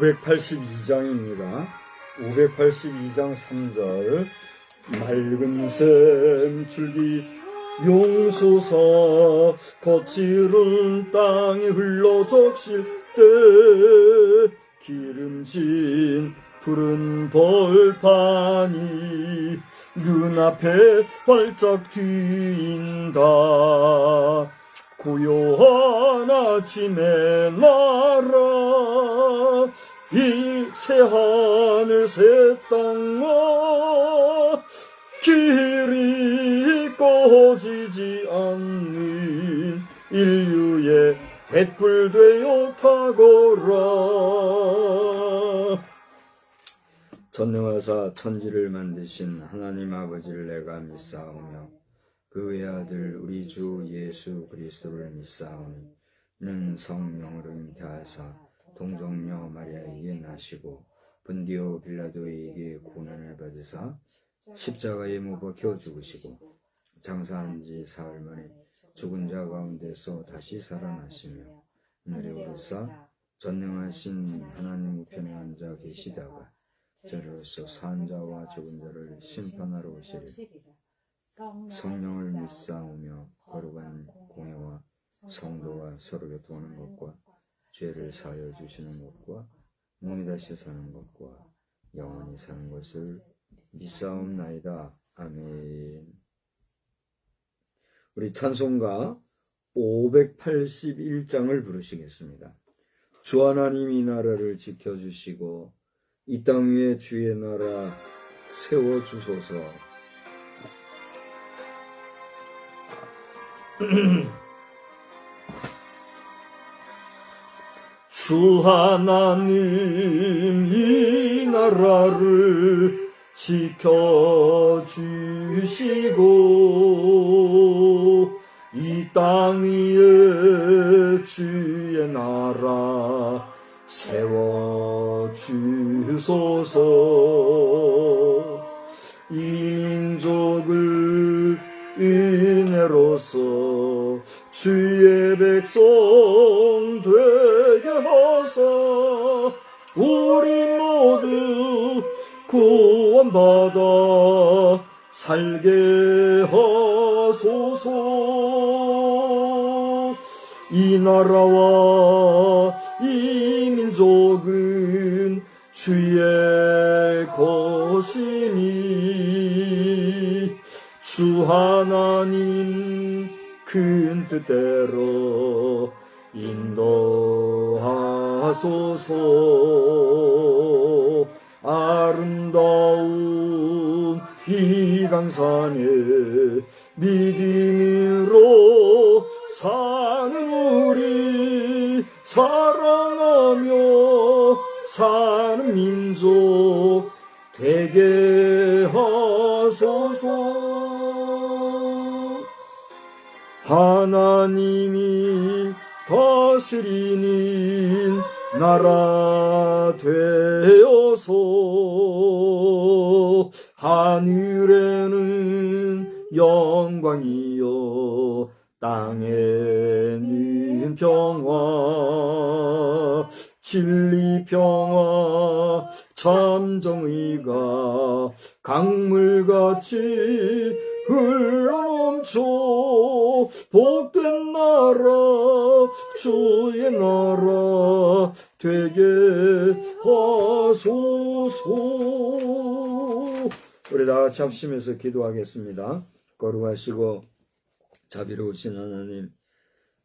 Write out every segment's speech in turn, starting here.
582장입니다. 582장 3절 맑은 샘 줄기 용소서 거칠은 땅이 흘러 적실 때 기름진 푸른 벌판이 눈앞에 활짝 트인다. 고요한 아침의 나라 이 새하늘 새땅아 길이 꺼지지 않는 인류의 횃불 되어 타거라. 전능하사 천지를 만드신 하나님 아버지를 내가 믿사오며 그 외아들 우리 주 예수 그리스도를 믿사오니 이는 성령으로 잉태하사 동정녀 마리아에게 나시고 본디오 빌라도에게 고난을 받으사 십자가에 못 박혀 죽으시고 장사한 지 사흘 만에 죽은 자 가운데서 다시 살아나시며 하늘에 오르사 전능하신 하나님 우편에 앉아 계시다가 저로서 산 자와 죽은 자를 심판하러 오시리라. 성령을 믿사오며 거룩한 공회와 성도와 서로 교통하는 것과 죄를 사하여 주시는 것과 몸이 다시 사는 것과 영원히 사는 것을 믿사옵나이다. 아멘. 우리 찬송가 581장을 부르시겠습니다. 주 하나님 이 나라를 지켜주시고 이 땅 위에 주의 나라 세워주소서. 주 하나님 이 나라를 지켜주시고 이 땅 위에 주의 나라 세워주소서. 이 민족을 은혜로서 주의 백성 되게 하사 우리 모두 구원받아 살게 하소서. 이 나라와 이 민족은 주의 것이니 주 하나님 큰 뜻대로 인도하소서. 아름다운 이 강산에 믿음으로 사는 우리 사랑하며 사는 민족 되게 하소서. 하나님이 다스리는 나라 되어서 하늘에는 영광이요 땅에는 평화, 진리 평화 참정의가 강물같이 흘러넘쳐 복된 나라 주의 나라 되게 하소서. 우리 다같이 합심해서 기도하겠습니다. 거룩하시고 자비로우신 하나님,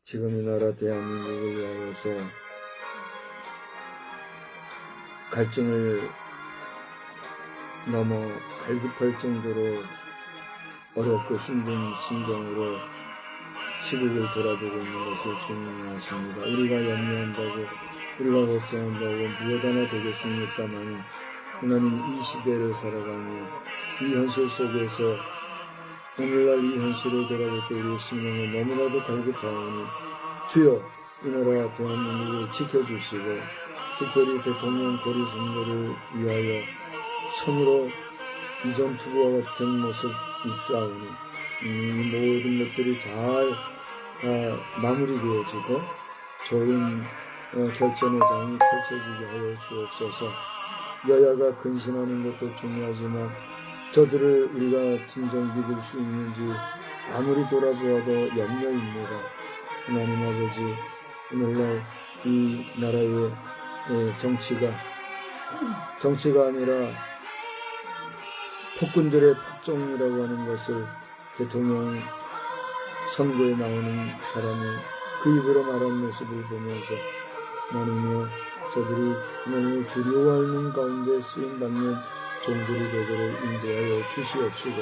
지금 이 나라 대한민국을 위하여서 갈증을 넘어 갈급할 정도로 어렵고 힘든 심정으로 시국을 돌아보고 있는 것을 주님이 아십니다. 우리가 염려한다고, 우리가 걱정한다고 무엇 하나 되겠습니까만 하나님, 이 시대를 살아가며 이 현실 속에서 오늘날 이 현실을 돌아볼 때 우리의 심령은 너무나도 갈급하오니 주여 이 나라 대한민국을 지켜주시고 특별히 대통령 고리 선거를 위하여 참으로 이전 투구와 같은 모습 있사오니 이 모든 것들이 잘 마무리되어지고 좋은 결전의 장이 펼쳐지게 하여 주옵소서. 여야가 근신하는 것도 중요하지만 저들을 우리가 진정 믿을 수 있는지 아무리 돌아보아도 염려입니다. 하나님 아버지, 오늘날 이 나라의 정치가 아니라 폭군들의 폭정이라고 하는 것을 대통령 선거에 나오는 사람이 그 입으로 말한 모습을 보면서 하나님의 저들이 하나님의 두려워하는 가운데 쓰임받는 종들이 되도록 인도하여 주시옵시고,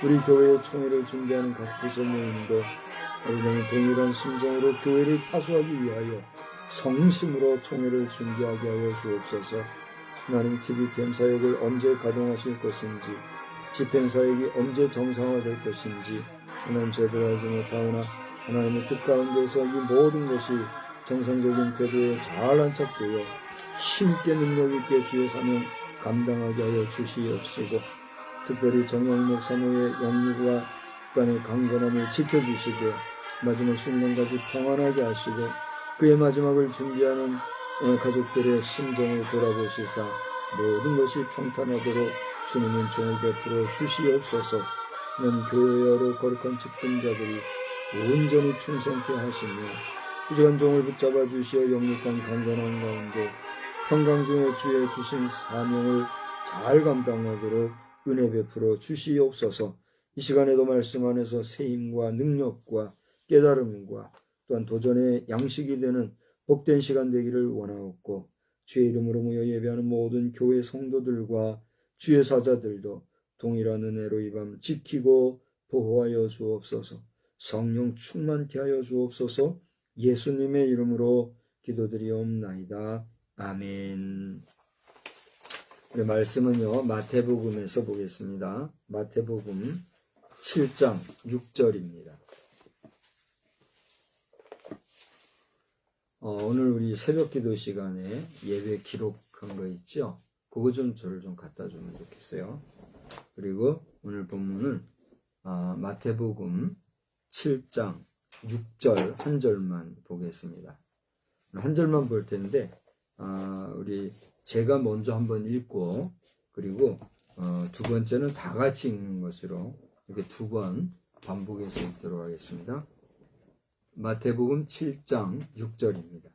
우리 교회의 총회를 준비하는 각 부서 모임도 우리는 동일한 심정으로 교회를 파수하기 위하여 성심으로 총회를 준비하게 하여 주옵소서. 하나님, TVTM 사역을 언제 가동하실 것인지, 집행사역이 언제 정상화될 것인지 하나님 제대로 알지 못하오나 하나님의 뜻 가운데서 이 모든 것이 정상적인 궤도에 잘 안착되어 힘있게 능력있게 주의 사명 감당하게 하여 주시옵시고, 특별히 정영목 사모의 영유와 국간의 강건함을 지켜주시고 마지막 순간까지 평안하게 하시고 그의 마지막을 준비하는 가족들의 심정을 돌아보시사 모든 것이 평탄하도록 주님은 종을 베풀어 주시옵소서. 는 교회의 여러 거룩한 직분자들이 온전히 충성케 하시며 부족한 종을 붙잡아 주시어 영육간 강건한 가운데 평강 중에 주의 주신 사명을 잘 감당하도록 은혜 베풀어 주시옵소서. 이 시간에도 말씀 안에서 새 힘과 능력과 깨달음과 또한 도전의 양식이 되는 복된 시간 되기를 원하옵고, 주의 이름으로 모여 예배하는 모든 교회 성도들과 주의 사자들도 동일한 은혜로 이 밤 지키고 보호하여 주옵소서. 성령 충만케 하여 주옵소서. 예수님의 이름으로 기도드리옵나이다. 아멘. 우리 말씀은요, 마태복음에서 보겠습니다. 마태복음 7장 6절입니다. 오늘 우리 새벽 기도 시간에 예배 기록한 거 있죠? 그거 좀 저를 좀 갖다 주면 좋겠어요. 그리고 오늘 본문은 마태복음 7장 6절 한 절만 보겠습니다. 한 절만 볼 텐데 우리 제가 먼저 한번 읽고, 그리고 두 번째는 다 같이 읽는 것으로 이렇게 두 번 반복해서 읽도록 하겠습니다. 마태복음 7장 6절입니다.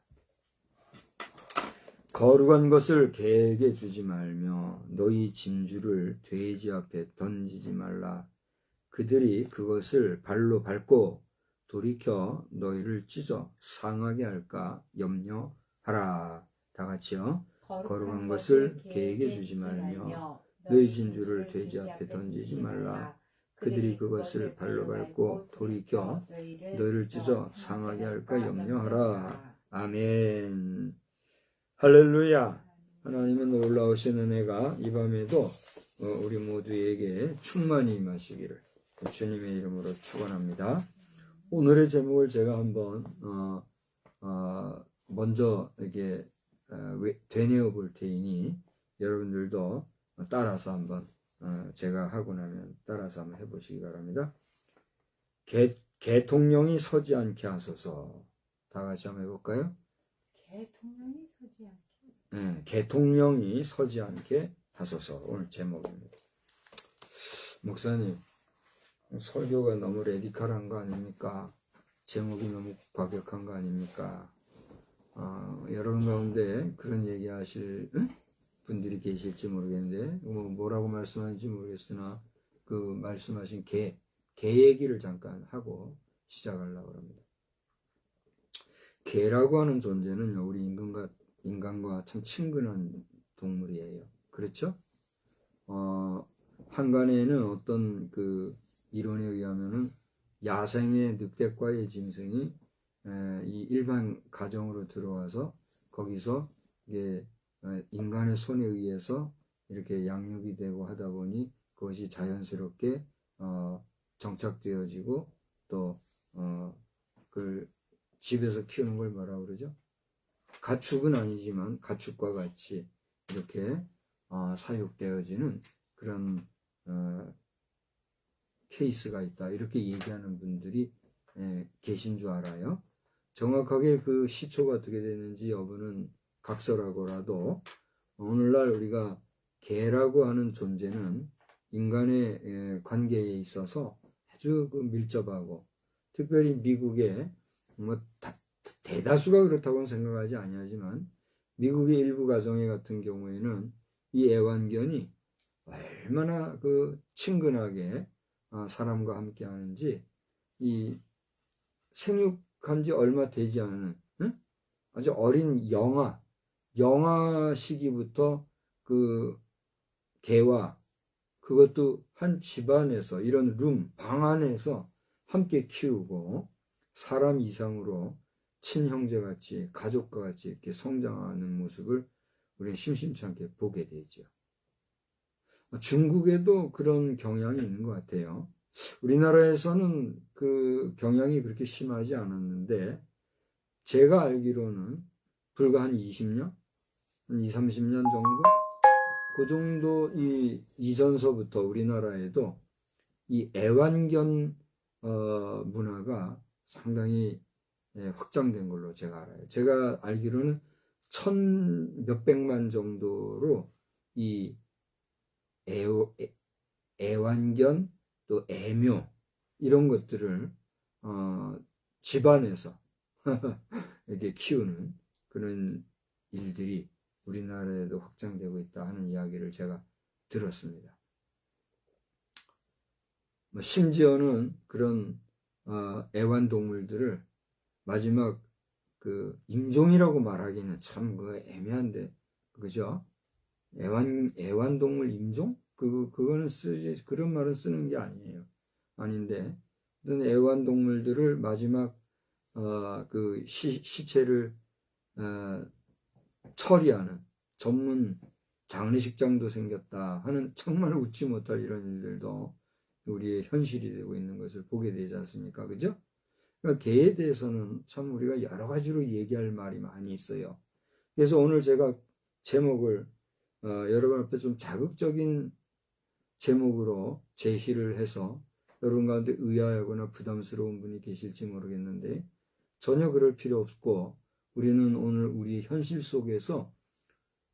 거룩한 것을 개에게 주지 말며 너희 진주를 돼지 앞에 던지지 말라. 그들이 그것을 발로 밟고 돌이켜 너희를 찢어 상하게 할까 염려하라. 다 같이요. 거룩한 것을 개에게 주지 말며 너희 진주를 돼지 앞에 던지지 말라. 그들이 그것을 발로 밟고 돌이켜 너희를 찢어 상하게 할까 염려하라. 아멘. 할렐루야. 하나님은 놀라우신 은혜가 이 밤에도 우리 모두에게 충만히 임하시기를 주님의 이름으로 축원합니다. 오늘의 제목을 제가 한번 먼저 이렇게 되뇌어 볼 테니 여러분들도 따라서 한번 제가 하고 나면 따라서 한번 해보시기 바랍니다. 개통령이 서지 않게 하소서. 다 같이 한번 해볼까요? 개통령이 서지 않게. 네, 개통령이 서지 않게 하소서. 오늘 제목입니다. 목사님, 설교가 너무 레디컬한 거 아닙니까? 제목이 너무 과격한 거 아닙니까? 여러분 가운데 그런 얘기 하실 분들이 계실지 모르겠는데, 뭐라고 말씀하는지 모르겠으나, 그 말씀하신 개 얘기를 잠깐 하고 시작하려고 합니다. 개라고 하는 존재는요, 우리 인간과 참 친근한 동물이에요. 그렇죠? 한간에는 어떤 그 이론에 의하면은 야생의 늑대과의 짐승이 이 일반 가정으로 들어와서 거기서 이게 인간의 손에 의해서 이렇게 양육이 되고 하다 보니 그것이 자연스럽게 정착되어지고 또 그 집에서 키우는 걸 뭐라고 그러죠? 가축은 아니지만 가축과 같이 이렇게 사육되어지는 그런 케이스가 있다. 이렇게 얘기하는 분들이 계신 줄 알아요. 정확하게 그 시초가 어떻게 되는지 여부는 각설하고라도 오늘날 우리가 개라고 하는 존재는 인간의 관계에 있어서 아주 밀접하고, 특별히 미국의 대다수가 그렇다고는 생각하지 아니하지만 미국의 일부 가정의 같은 경우에는 이 애완견이 얼마나 그 친근하게 사람과 함께 하는지, 이 생육한 지 얼마 되지 않은 아주 어린 영아 시기부터 그 개와, 그것도 한 집안에서 이런 방 안에서 함께 키우고 사람 이상으로 친형제같이 가족과 같이 이렇게 성장하는 모습을 우리는 심심치 않게 보게 되죠. 중국에도 그런 경향이 있는 것 같아요. 우리나라에서는 그 경향이 그렇게 심하지 않았는데, 제가 알기로는 불과 한 20년? 한 20, 30년 정도? 그 정도 이전서부터 우리나라에도 이 애완견 문화가 상당히 확장된 걸로 제가 알아요. 제가 알기로는 1,000몇백만 정도로 이 애완견 또 애묘 이런 것들을 집안에서 이렇게 키우는 그런 일들이 우리나라에도 확장되고 있다 하는 이야기를 제가 들었습니다. 뭐 심지어는 그런 애완동물들을 마지막 그 임종이라고 말하기는 참 그 애매한데, 그죠? 애완동물 임종? 그거는 그런 말은 쓰는 게 아니에요. 아닌데, 어떤 애완동물들을 마지막 그 시체를 처리하는 전문 장례식장도 생겼다 하는 정말 웃지 못할 이런 일들도 우리의 현실이 되고 있는 것을 보게 되지 않습니까? 그죠? 그러니까 개에 대해서는 참 우리가 여러 가지로 얘기할 말이 많이 있어요. 그래서 오늘 제가 제목을 여러분 앞에 좀 자극적인 제목으로 제시를 해서 여러분 가운데 의아하거나 부담스러운 분이 계실지 모르겠는데 전혀 그럴 필요 없고, 우리는 오늘 우리 현실 속에서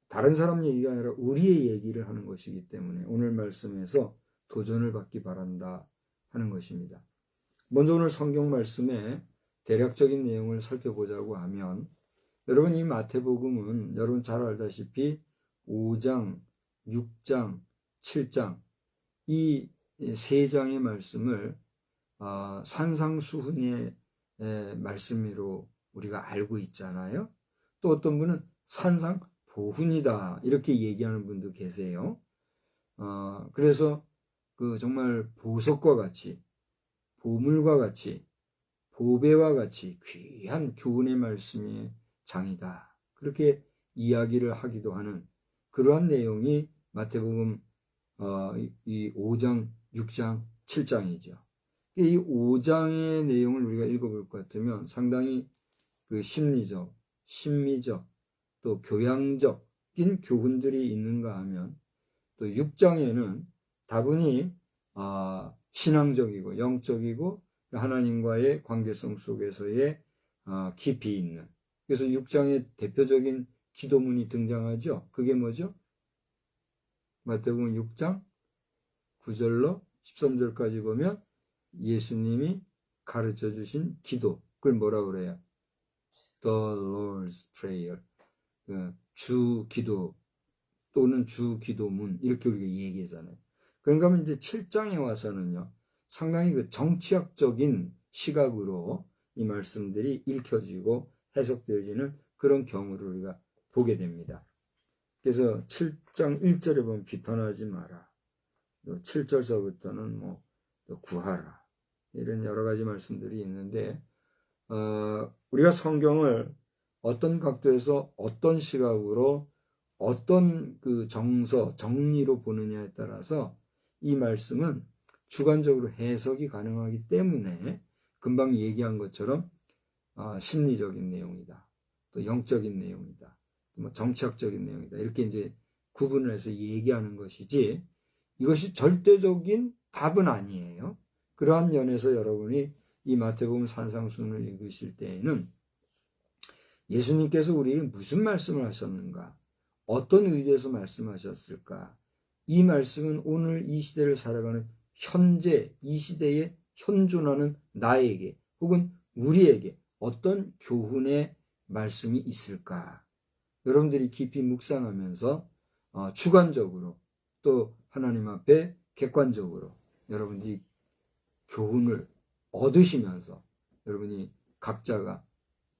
다른 사람 얘기가 아니라 우리의 얘기를 하는 것이기 때문에 오늘 말씀에서 도전을 받기 바란다 하는 것입니다. 먼저 오늘 성경 말씀의 대략적인 내용을 살펴보자고 하면, 여러분 이 마태복음은 여러분 잘 알다시피 5장, 6장, 7장 이 세 장의 말씀을 산상수훈의 말씀으로 우리가 알고 있잖아요. 또 어떤 분은 산상보훈이다 이렇게 얘기하는 분도 계세요. 그래서 그 정말 보석과 같이, 보물과 같이, 보배와 같이 귀한 교훈의 말씀의 장이다, 그렇게 이야기를 하기도 하는 그러한 내용이 마태복음 이 5장, 6장, 7장이죠. 이 5장의 내용을 우리가 읽어볼 것 같으면 상당히 그 심리적, 심미적, 또 교양적인 교훈들이 있는가 하면, 또 6장에는 다분히 신앙적이고 영적이고 하나님과의 관계성 속에서의 깊이 있는, 그래서 6장의 대표적인 기도문이 등장하죠. 그게 뭐죠? 마태복음 6장 9절로 13절까지 보면 예수님이 가르쳐 주신 기도, 그걸 뭐라 그래요? The Lord's Prayer, 주 기도 또는 주 기도문, 이렇게 우리가 얘기하잖아요. 그런가 하면 이제 7장에 와서는요, 상당히 그 정치학적인 시각으로 이 말씀들이 읽혀지고 해석되어지는 그런 경우를 우리가 보게 됩니다. 그래서 7장 1절에 보면 비판하지 마라, 7절서부터는 뭐 구하라, 이런 여러 가지 말씀들이 있는데, 우리가 성경을 어떤 각도에서 어떤 시각으로 어떤 그 정리로 보느냐에 따라서 이 말씀은 주관적으로 해석이 가능하기 때문에 금방 얘기한 것처럼 심리적인 내용이다, 또 영적인 내용이다, 뭐 정치학적인 내용이다, 이렇게 이제 구분을 해서 얘기하는 것이지, 이것이 절대적인 답은 아니에요. 그러한 면에서 여러분이 이 마태복음 산상수훈을 읽으실 때에는 예수님께서 우리에게 무슨 말씀을 하셨는가, 어떤 의도에서 말씀하셨을까, 이 말씀은 오늘 이 시대를 살아가는 현재 이 시대에 현존하는 나에게 혹은 우리에게 어떤 교훈의 말씀이 있을까, 여러분들이 깊이 묵상하면서 주관적으로 또 하나님 앞에 객관적으로 여러분들이 교훈을 얻으시면서 여러분이 각자가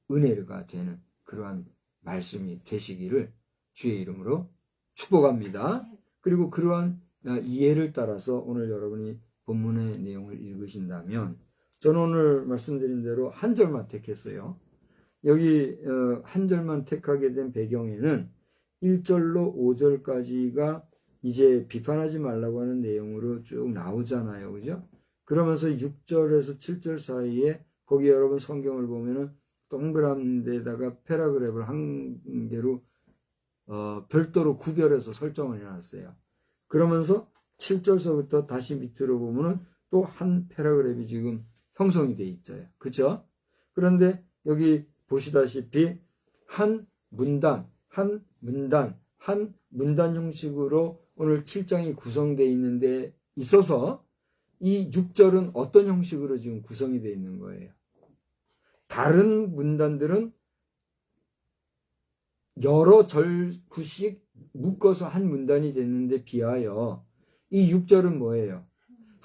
은혜가 되는 그러한 말씀이 되시기를 주의 이름으로 축복합니다. 그리고 그러한 이해를 따라서 오늘 여러분이 본문의 내용을 읽으신다면, 저는 오늘 말씀드린 대로 한 절만 택했어요. 여기 한 절만 택하게 된 배경에는 1절로 5절까지가 이제 비판하지 말라고 하는 내용으로 쭉 나오잖아요. 그죠? 그러면서 6절에서 7절 사이에 거기 여러분 성경을 보면은 동그란 데다가 패러그래프를 한 개로 별도로 구별해서 설정을 해놨어요. 그러면서 7절서부터 다시 밑으로 보면은 또 한 패러그래프이 지금 형성이 돼 있어요. 그죠? 그런데 여기 보시다시피 한 문단 형식으로 오늘 7장이 구성되어 있는데 있어서 이 6절은 어떤 형식으로 지금 구성이 되어 있는 거예요? 다른 문단들은 여러 절구씩 묶어서 한 문단이 됐는데 비하여 이 6절은 뭐예요?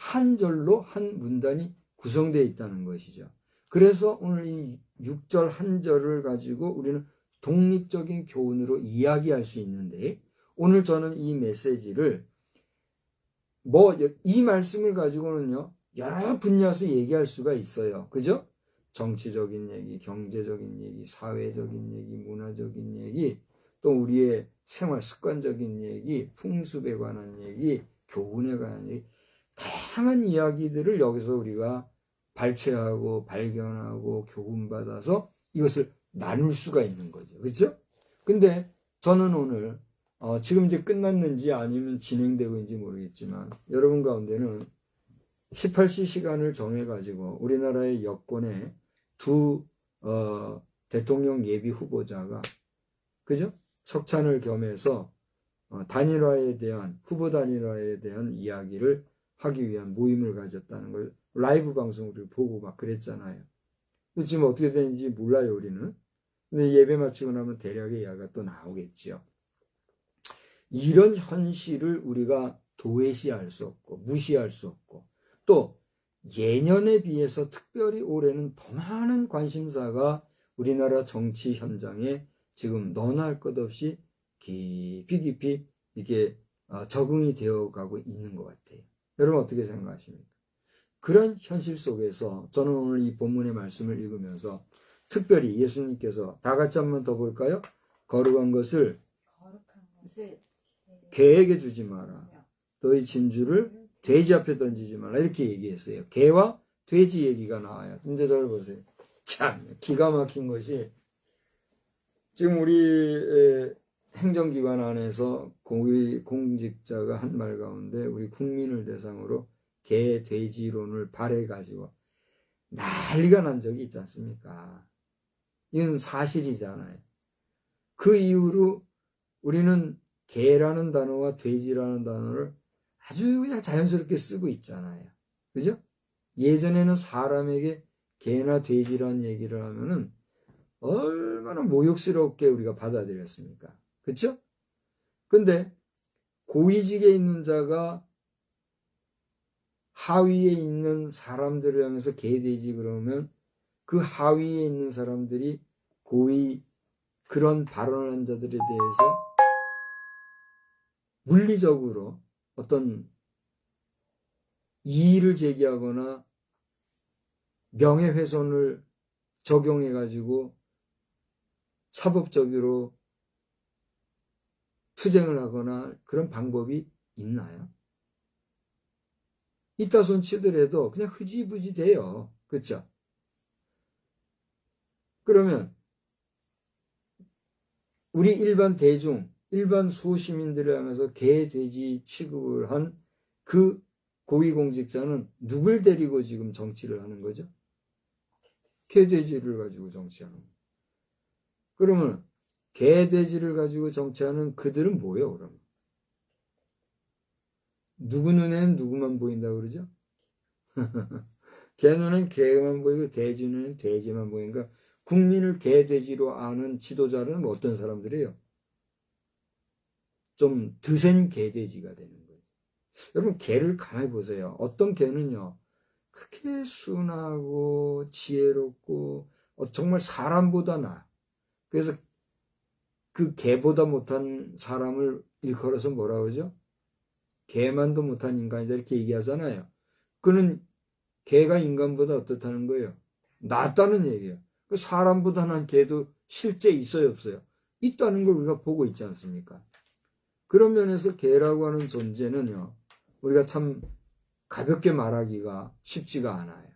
한 절로 한 문단이 구성되어 있다는 것이죠. 그래서 오늘 이 6절 한 절을 가지고 우리는 독립적인 교훈으로 이야기할 수 있는데, 오늘 저는 이 메시지를 이 말씀을 가지고는요 여러 분야에서 얘기할 수가 있어요. 그죠? 정치적인 얘기, 경제적인 얘기, 사회적인 얘기, 문화적인 얘기, 또 우리의 생활 습관적인 얘기, 풍습에 관한 얘기, 교훈에 관한 얘기, 다양한 이야기들을 여기서 우리가 발췌하고 발견하고 교훈받아서 이것을 나눌 수가 있는 거죠. 그렇죠? 근데 저는 오늘 지금 이제 끝났는지 아니면 진행되고 있는지 모르겠지만 여러분 가운데는 18시 시간을 정해가지고 우리나라의 여권에 두 대통령 예비 후보자가, 그죠? 석찬을 겸해서 단일화에 대한, 후보 단일화에 대한 이야기를 하기 위한 모임을 가졌다는 걸 라이브 방송으로 보고 막 그랬잖아요. 지금 어떻게 되는지 몰라요, 우리는. 근데 예배 마치고 나면 대략의 이야기가 또 나오겠지요. 이런 현실을 우리가 도외시할 수 없고 무시할 수 없고, 또 예년에 비해서 특별히 올해는 더 많은 관심사가 우리나라 정치 현장에 지금 너나 할 것 없이 깊이 이게 적응이 되어가고 있는 것 같아요. 여러분 어떻게 생각하십니까? 그런 현실 속에서 저는 오늘 이 본문의 말씀을 읽으면서 특별히 예수님께서 다 같이 한번 더 볼까요? 거룩한 것을 개에게 주지 마라. 너희 진주를 돼지 앞에 던지지 말라. 이렇게 얘기했어요. 개와 돼지 얘기가 나와요. 이제 잘 보세요. 참 기가 막힌 것이, 지금 우리 행정기관 안에서 공직자가 한 말 가운데 우리 국민을 대상으로 개, 돼지론을 발해가지고 난리가 난 적이 있지 않습니까? 이건 사실이잖아요. 그 이후로 우리는 개라는 단어와 돼지라는 단어를 아주 그냥 자연스럽게 쓰고 있잖아요. 그죠? 예전에는 사람에게 개나 돼지라는 얘기를 하면은 얼마나 모욕스럽게 우리가 받아들였습니까? 그쵸? 근데 고위직에 있는 자가 하위에 있는 사람들을 향해서 개, 돼지 그러면 그 하위에 있는 사람들이 그런 발언한 자들에 대해서 물리적으로 어떤 이의를 제기하거나 명예훼손을 적용해가지고 사법적으로 투쟁을 하거나 그런 방법이 있나요? 있다 손 치더라도 그냥 흐지부지 돼요. 그렇죠? 그러면 우리 일반 대중, 일반 소시민들을 향해서 개, 돼지 취급을 한 그 고위공직자는 누굴 데리고 지금 정치를 하는 거죠? 개, 돼지를 가지고 정치하는 거예요. 그러면 개, 돼지를 가지고 정치하는 그들은 뭐예요, 그러면? 누구 눈에는 누구만 보인다고 그러죠? 개 눈엔 개만 보이고 돼지 눈엔 돼지만 보이니까 국민을 개, 돼지로 아는 지도자는 어떤 사람들이에요? 좀 드센 개, 돼지가 되는 거예요. 여러분 개를 가만히 보세요. 어떤 개는요 그렇게 순하고 지혜롭고 정말 사람보다 나아. 그래서 그 개보다 못한 사람을 일컬어서 뭐라 그러죠? 개만도 못한 인간이다 이렇게 얘기하잖아요. 그는 개가 인간보다 어떻다는 거예요? 낫다는 얘기예요. 사람보다 난 개도 실제 있어요, 없어요? 있다는 걸 우리가 보고 있지 않습니까? 그런 면에서 개라고 하는 존재는요, 우리가 참 가볍게 말하기가 쉽지가 않아요.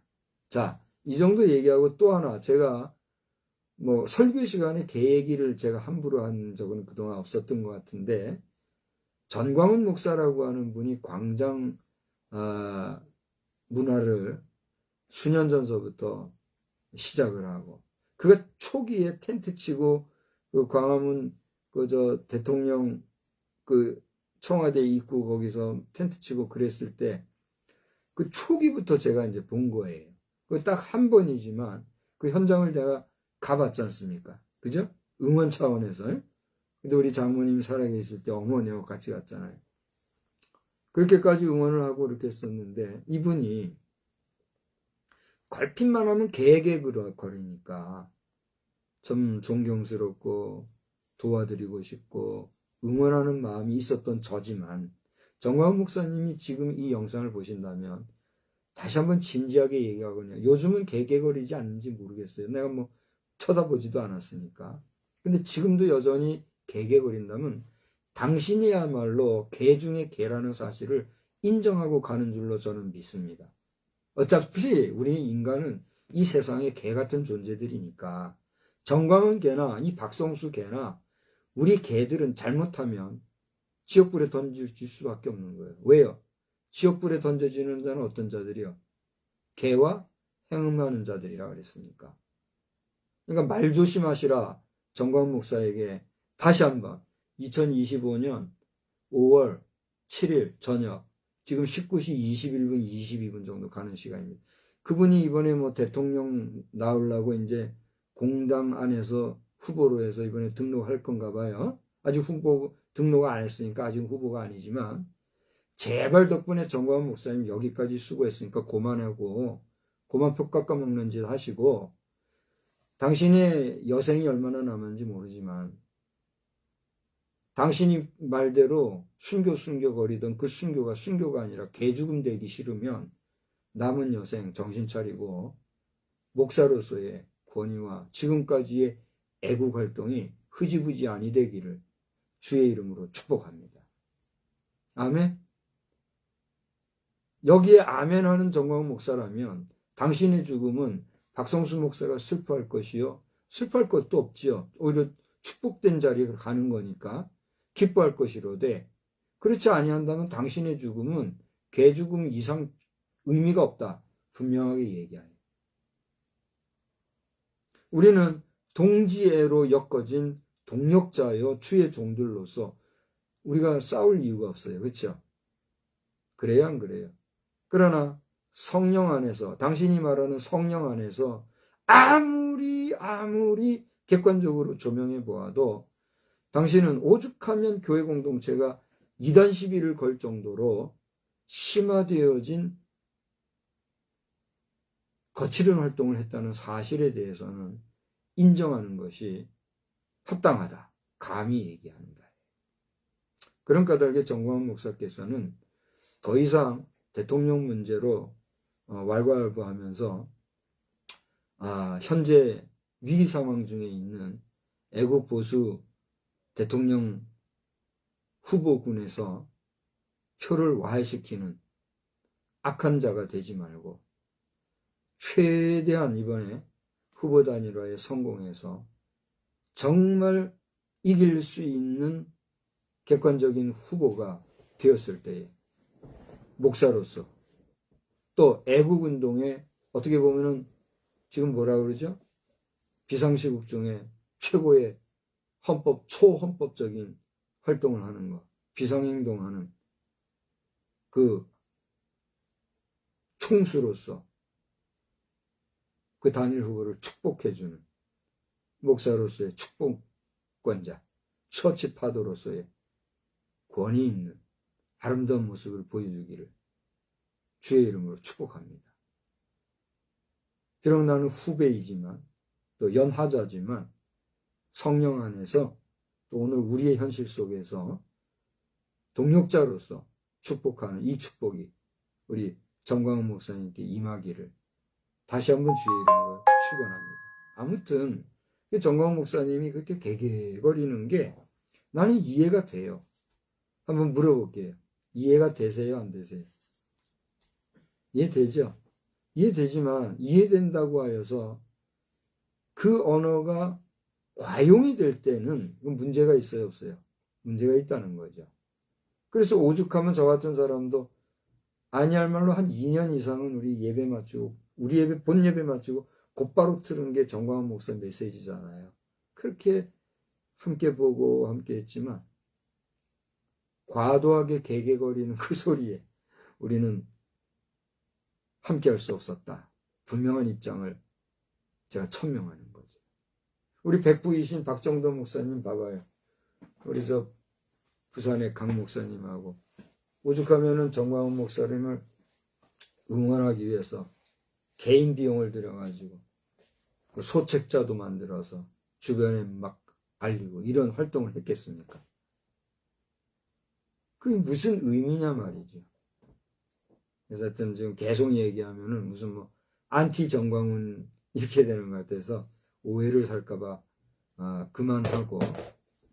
자, 이 정도 얘기하고 또 하나, 제가 설교 시간에 개 얘기를 제가 함부로 한 적은 그동안 없었던 것 같은데, 전광훈 목사라고 하는 분이 광장 문화를 수년 전서부터 시작을 하고, 그가 초기에 텐트 치고 그 광화문 대통령 청와대 입구 거기서 텐트 치고 그랬을 때 그 초기부터 제가 이제 본 거예요. 그 딱 한 번이지만 그 현장을 내가 가봤지 않습니까? 그죠? 응원 차원에서. 근데 우리 장모님이 살아계실 때 어머니하고 같이 갔잖아요. 그렇게까지 응원을 하고 이렇게 했었는데 이분이 걸핏만 하면 개개거리니까 참 존경스럽고 도와드리고 싶고 응원하는 마음이 있었던 저지만 정광훈 목사님이 지금 이 영상을 보신다면 다시 한번 진지하게 얘기하거든요. 요즘은 개개거리지 않는지 모르겠어요. 내가 뭐 쳐다보지도 않았으니까. 근데 지금도 여전히 개개거린다면 당신이야말로 개 중에 개라는 사실을 인정하고 가는 줄로 저는 믿습니다. 어차피 우리 인간은 이 세상에 개 같은 존재들이니까 정광훈 개나 이 박성수 개나 우리 개들은 잘못하면 지옥불에 던질 수밖에 없는 거예요. 왜요? 지옥불에 던져지는 자는 어떤 자들이요? 개와 행음하는 자들이라 그랬으니까. 그러니까 말 조심하시라 정광훈 목사에게 다시 한번 2025년 5월 7일 저녁 지금 19시 21분 22분 정도 가는 시간입니다. 그분이 이번에 뭐 대통령 나오려고 이제 공당 안에서 후보로 해서 이번에 등록할 건가 봐요. 아직 후보 등록 안 했으니까 아직 후보가 아니지만 제발 덕분에 정광훈 목사님 여기까지 수고했으니까 그만하고 그만 표 깎아먹는 짓 하시고 당신의 여생이 얼마나 남았는지 모르지만 당신이 말대로 순교거리던 그 순교가 아니라 개죽음 되기 싫으면 남은 여생 정신 차리고 목사로서의 권위와 지금까지의 애국 활동이 흐지부지 아니 되기를 주의 이름으로 축복합니다. 아멘. 여기에 아멘 하는 정광훈 목사라면 당신의 죽음은 박성수 목사가 슬퍼할 것이요. 슬퍼할 것도 없지요. 오히려 축복된 자리에 가는 거니까 기뻐할 것이로되 그렇지 아니한다면 당신의 죽음은 개 죽음 이상 의미가 없다. 분명하게 얘기하요. 우리는 동지애로 엮어진 동력자여 주의 종들로서 우리가 싸울 이유가 없어요. 그렇죠? 그래요, 안 그래요? 그러나 성령 안에서 당신이 말하는 성령 안에서 아무리 객관적으로 조명해 보아도 당신은 오죽하면 교회 공동체가 이단 시비를 걸 정도로 심화되어진 거칠은 활동을 했다는 사실에 대해서는 인정하는 것이 합당하다. 감히 얘기한다. 그런 까닭에 정광훈 목사께서는 더 이상 대통령 문제로 왈가왈부하면서 현재 위기 상황 중에 있는 애국 보수 대통령 후보군에서 표를 와해시키는 악한 자가 되지 말고 최대한 이번에 후보 단일화에 성공해서 정말 이길 수 있는 객관적인 후보가 되었을 때에 목사로서 또 애국운동에 어떻게 보면은 지금 뭐라 그러죠? 비상시국 중에 최고의 초헌법적인 활동을 하는 것, 비상행동하는 그 총수로서 그 단일 후보를 축복해주는 목사로서의 축복권자, 처치 파도로서의 권위 있는 아름다운 모습을 보여주기를 주의 이름으로 축복합니다. 비록 나는 후배이지만 또 연하자지만 성령 안에서 또 오늘 우리의 현실 속에서 동력자로서 축복하는 이 축복이 우리 정광훈 목사님께 임하기를 다시 한번 주의 이름으로 축원합니다. 아무튼 정광훈 목사님이 그렇게 개개거리는 게 나는 이해가 돼요. 한번 물어볼게요. 이해가 되세요? 안 되세요? 이해되죠? 이해되지만 이해된다고 하여서 그 언어가 과용이 될 때는 문제가 있어요? 없어요? 문제가 있다는 거죠. 그래서 오죽하면 저 같은 사람도 아니할 말로 한 2년 이상은 우리 예배 마치고 우리 예배 본 예배 마치고 곧바로 틀은 게 정광훈 목사 메시지잖아요. 그렇게 함께 보고 함께 했지만 과도하게 개개거리는 그 소리에 우리는 함께 할 수 없었다. 분명한 입장을 제가 천명하는 거죠. 우리 백부이신 박정도 목사님 봐봐요. 우리 저 부산의 강 목사님하고 오죽하면은 정광훈 목사님을 응원하기 위해서 개인 비용을 들여가지고 소책자도 만들어서 주변에 막 알리고 이런 활동을 했겠습니까? 그게 무슨 의미냐 말이죠. 그래서 하여튼 지금 계속 얘기하면은 무슨 뭐 안티 정광훈 이렇게 되는 것 같아서 오해를 살까봐 그만하고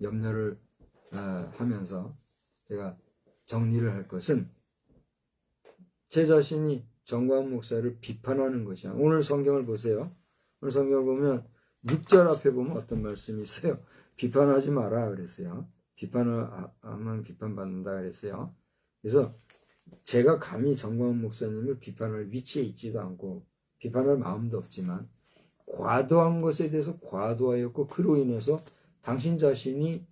염려를 하면서 제가 정리를 할 것은 제 자신이 정광훈 목사를 비판하는 것이야. 오늘 성경을 보세요. 오늘 성경을 보면 6절 앞에 보면 어떤 말씀이 있어요. 비판하지 마라 그랬어요. 비판을 하면 비판받는다 그랬어요. 그래서 제가 감히 정광훈 목사님을 비판할 위치에 있지도 않고 비판할 마음도 없지만 과도한 것에 대해서 과도하였고 그로 인해서 당신 자신이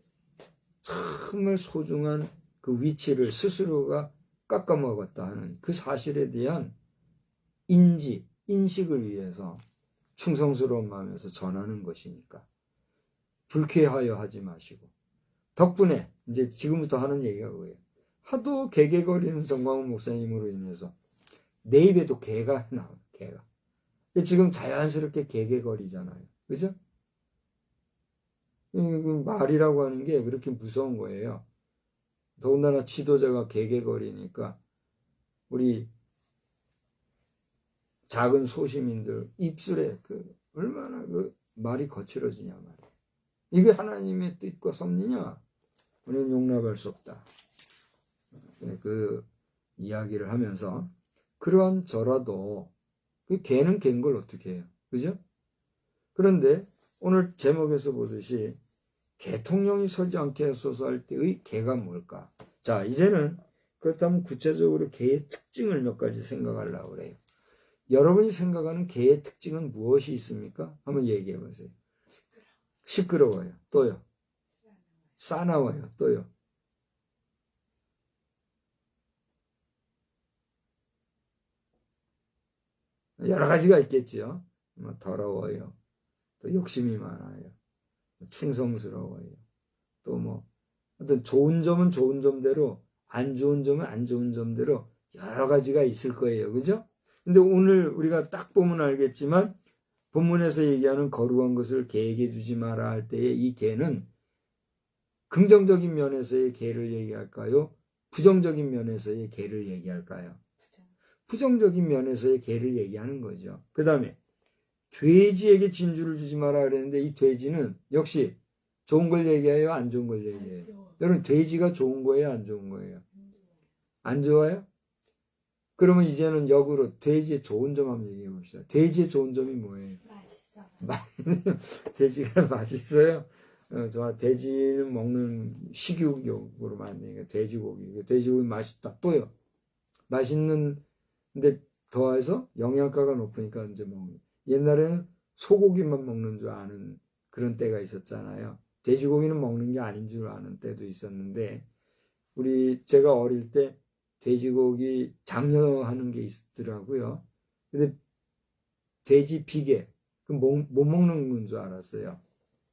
정말 소중한 그 위치를 스스로가 깎아먹었다 하는 그 사실에 대한 인식을 위해서 충성스러운 마음에서 전하는 것이니까 불쾌하여 하지 마시고 덕분에 이제 지금부터 하는 얘기가 그거예요. 하도 개개거리는 정광훈 목사님으로 인해서 내 입에도 개가 나와요. 개가. 지금 자연스럽게 개개거리잖아요. 그죠? 말이라고 하는 게 그렇게 무서운 거예요. 더군다나 지도자가 개개거리니까 우리 작은 소시민들 입술에 얼마나 말이 거칠어지냐 말이에요. 이게 하나님의 뜻과 섭리냐? 우리는 용납할 수 없다. 그 이야기를 하면서 그러한 저라도 그 개는 개인 걸 어떻게 해요? 그죠? 그런데 오늘 제목에서 보듯이 개통령이 서지 않게 하소서 할 때의 개가 뭘까? 자, 이제는 그렇다면 구체적으로 개의 특징을 몇 가지 생각하려고 그래요. 여러분이 생각하는 개의 특징은 무엇이 있습니까? 한번 얘기해 보세요. 시끄러워요. 또요. 싸나워요. 또요. 여러 가지가 있겠지요. 더러워요. 또 욕심이 많아요. 충성스러워요. 또 뭐 어떤 좋은 점은 좋은 점대로 안 좋은 점은 안 좋은 점대로 여러 가지가 있을 거예요. 그죠? 근데 오늘 우리가 딱 보면 알겠지만 본문에서 얘기하는 거룩한 것을 개에게 주지 마라 할 때의 이 개는 긍정적인 면에서의 개를 얘기할까요? 부정적인 면에서의 개를 얘기할까요? 부정적인 면에서의 개를 얘기하는 거죠. 그 다음에 돼지에게 진주를 주지 마라 그랬는데 이 돼지는 역시 좋은 걸 얘기해요? 안 좋은 걸 얘기해요? 여러분 돼지가 좋은 거예요? 안 좋은 거예요? 안 좋아요? 그러면 이제는 역으로 돼지의 좋은 점 한번 얘기해 봅시다. 돼지의 좋은 점이 뭐예요? 돼지가 맛있어요? 돼지는 먹는 식욕으로 만드니까 돼지고기. 돼지고기 맛있다. 또요. 맛있는 근데 더해서 영양가가 높으니까 이제 먹는. 옛날에는 소고기만 먹는 줄 아는 그런 때가 있었잖아요. 돼지고기는 먹는 게 아닌 줄 아는 때도 있었는데 제가 어릴 때 돼지고기 장려하는 게 있더라고요. 근데 돼지 비계 못 먹는 건 줄 알았어요.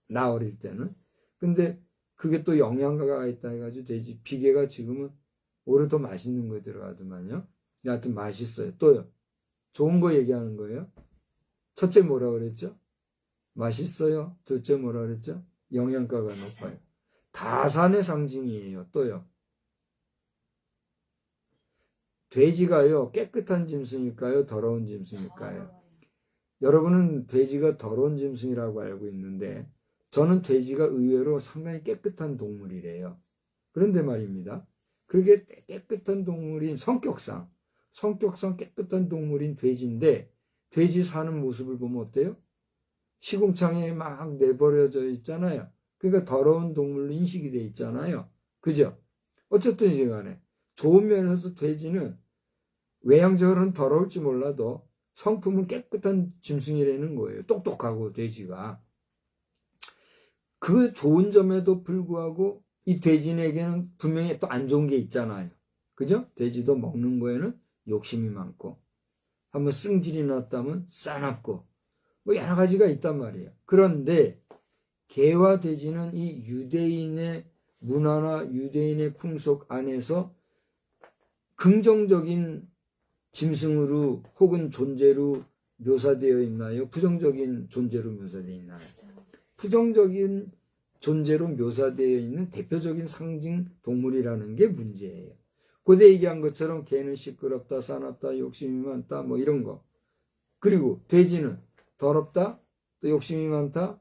나 어릴 때는. 근데 그게 또 영양가가 있다 해가지고 돼지 비계가 지금은 오히려 더 맛있는 거에 들어가더만요. 하여튼 맛있어요. 또요. 좋은 거 얘기하는 거예요. 첫째 뭐라 그랬죠? 맛있어요. 둘째 뭐라 그랬죠? 영양가가 높아요. 다산의 상징이에요. 또요. 돼지가요. 깨끗한 짐승일까요? 더러운 짐승일까요? 여러분은 돼지가 더러운 짐승이라고 알고 있는데 저는 돼지가 의외로 상당히 깨끗한 동물이래요. 그런데 말입니다. 그게 깨끗한 동물인 성격상 깨끗한 동물인 돼지인데 돼지 사는 모습을 보면 어때요? 시궁창에 막 내버려져 있잖아요. 그러니까 더러운 동물로 인식이 돼 있잖아요. 그죠? 어쨌든 간에 좋은 면에서 돼지는 외향적으로는 더러울지 몰라도 성품은 깨끗한 짐승이라는 거예요. 똑똑하고 돼지가. 그 좋은 점에도 불구하고 이 돼지에게는 분명히 또 안 좋은 게 있잖아요. 그죠? 돼지도 먹는 거에는 욕심이 많고 한번 승질이 났다면 싸납고 뭐 여러 가지가 있단 말이에요. 그런데 개와 돼지는 이 유대인의 문화나 유대인의 풍속 안에서 긍정적인 짐승으로 혹은 존재로 묘사되어 있나요? 부정적인 존재로 묘사되어 있나요? 부정적인 존재로 묘사되어 있는 대표적인 상징 동물이라는 게 문제예요. 고대 얘기한 것처럼 개는 시끄럽다, 사납다, 욕심이 많다, 뭐 이런 거. 그리고 돼지는 더럽다, 또 욕심이 많다,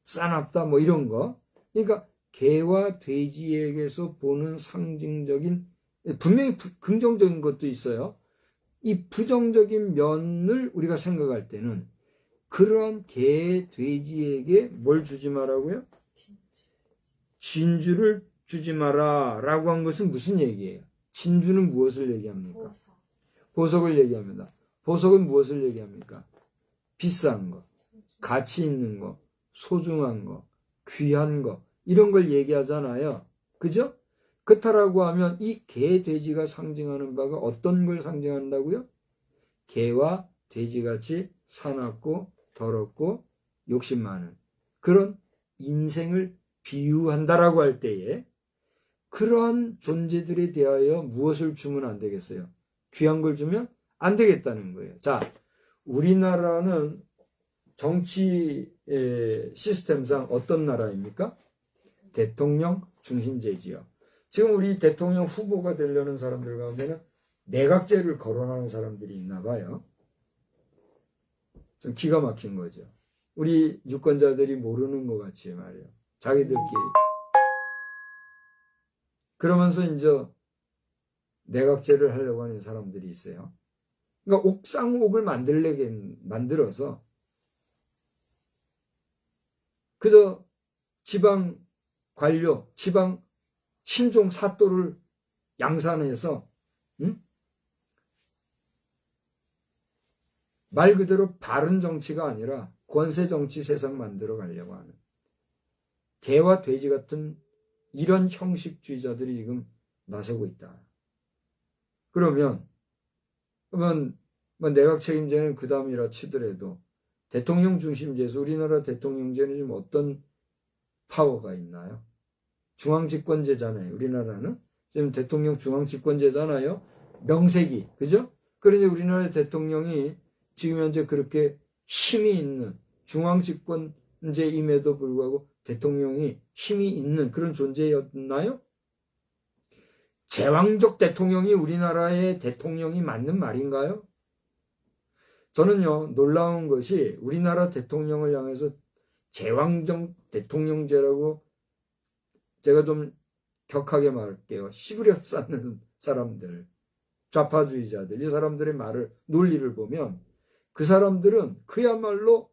싸납다, 뭐 이런 거. 그러니까 개와 돼지에게서 보는 상징적인, 분명히 긍정적인 것도 있어요. 이 부정적인 면을 우리가 생각할 때는 그러한 개, 돼지에게 뭘 주지 마라고요? 진주를 주지 마라 라고 한 것은 무슨 얘기예요? 진주는 무엇을 얘기합니까? 보석을 얘기합니다. 보석은 무엇을 얘기합니까? 비싼 거, 가치 있는 거, 소중한 거, 귀한 거, 이런 걸 얘기하잖아요. 그죠? 그렇다라고 하면 이 개, 돼지가 상징하는 바가 어떤 걸 상징한다고요? 개와 돼지같이 사납고 더럽고 욕심 많은 그런 인생을 비유한다라고 할 때에 그러한 존재들에 대하여 무엇을 주면 안 되겠어요? 귀한 걸 주면 안 되겠다는 거예요. 자, 우리나라는 정치 시스템상 어떤 나라입니까? 대통령 중심제지요. 지금 우리 대통령 후보가 되려는 사람들 가운데는 내각제를 거론하는 사람들이 있나 봐요. 좀 기가 막힌 거죠. 우리 유권자들이 모르는 것 같이 말이에요. 자기들끼리. 그러면서 이제 내각제를 하려고 하는 사람들이 있어요. 그러니까 옥상옥을 만들어서 그저 지방 관료, 지방 신종 사또를 양산해서 말 그대로 바른 정치가 아니라 권세 정치 세상 만들어 가려고 하는 개와 돼지 같은 이런 형식주의자들이 지금 나서고 있다. 그러면 내각 책임제는 그 다음이라 치더라도 대통령 중심제에서 우리나라 대통령제는 지금 어떤 파워가 있나요? 중앙집권제잖아요. 우리나라는 지금 대통령 중앙집권제잖아요. 명색이, 그죠? 그런데 우리나라 대통령이 지금 현재 그렇게 힘이 있는 중앙집권제임에도 불구하고 대통령이 힘이 있는 그런 존재였나요? 제왕적 대통령이 우리나라의 대통령이 맞는 말인가요? 저는요, 놀라운 것이 우리나라 대통령을 향해서 제왕적 대통령제라고 제가 좀 격하게 말할게요. 시부려 쌓는 사람들, 좌파주의자들, 이 사람들의 논리를 보면 그 사람들은 그야말로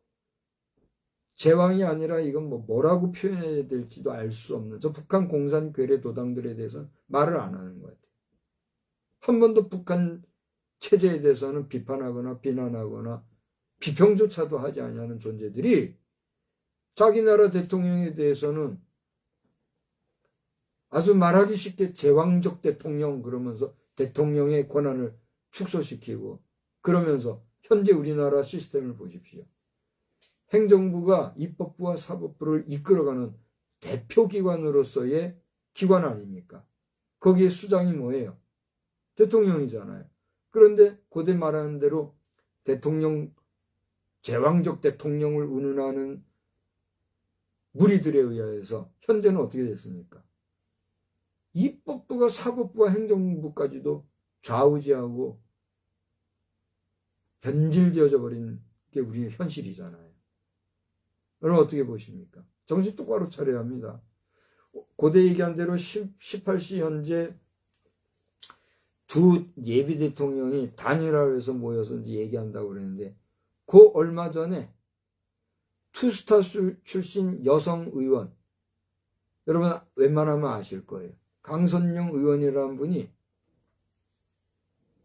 제왕이 아니라 이건 뭐라고 표현해야 될지도 알 수 없는 저 북한 공산 괴뢰 도당들에 대해서는 말을 안 하는 것 같아요. 한 번도 북한 체제에 대해서는 비판하거나 비난하거나 비평조차도 하지 않는 존재들이 자기 나라 대통령에 대해서는 아주 말하기 쉽게 제왕적 대통령 그러면서 대통령의 권한을 축소시키고 그러면서 현재 우리나라 시스템을 보십시오. 행정부가 입법부와 사법부를 이끌어가는 대표기관으로서의 기관 아닙니까? 거기에 수장이 뭐예요? 대통령이잖아요. 그런데 고대 말하는 대로 대통령, 제왕적 대통령을 운운하는 무리들에 의해서 현재는 어떻게 됐습니까? 입법부가 사법부와 행정부까지도 좌우지하고 변질되어져 버린 게 우리의 현실이잖아요. 여러분 어떻게 보십니까? 정신 똑바로 차려야 합니다. 고대 얘기한 대로 18시 현재 두 예비 대통령이 단일화해서 모여서 이제 얘기한다고 그랬는데 그 얼마 전에 투스타 출신 여성 의원 여러분 웬만하면 아실 거예요. 강선영 의원이라는 분이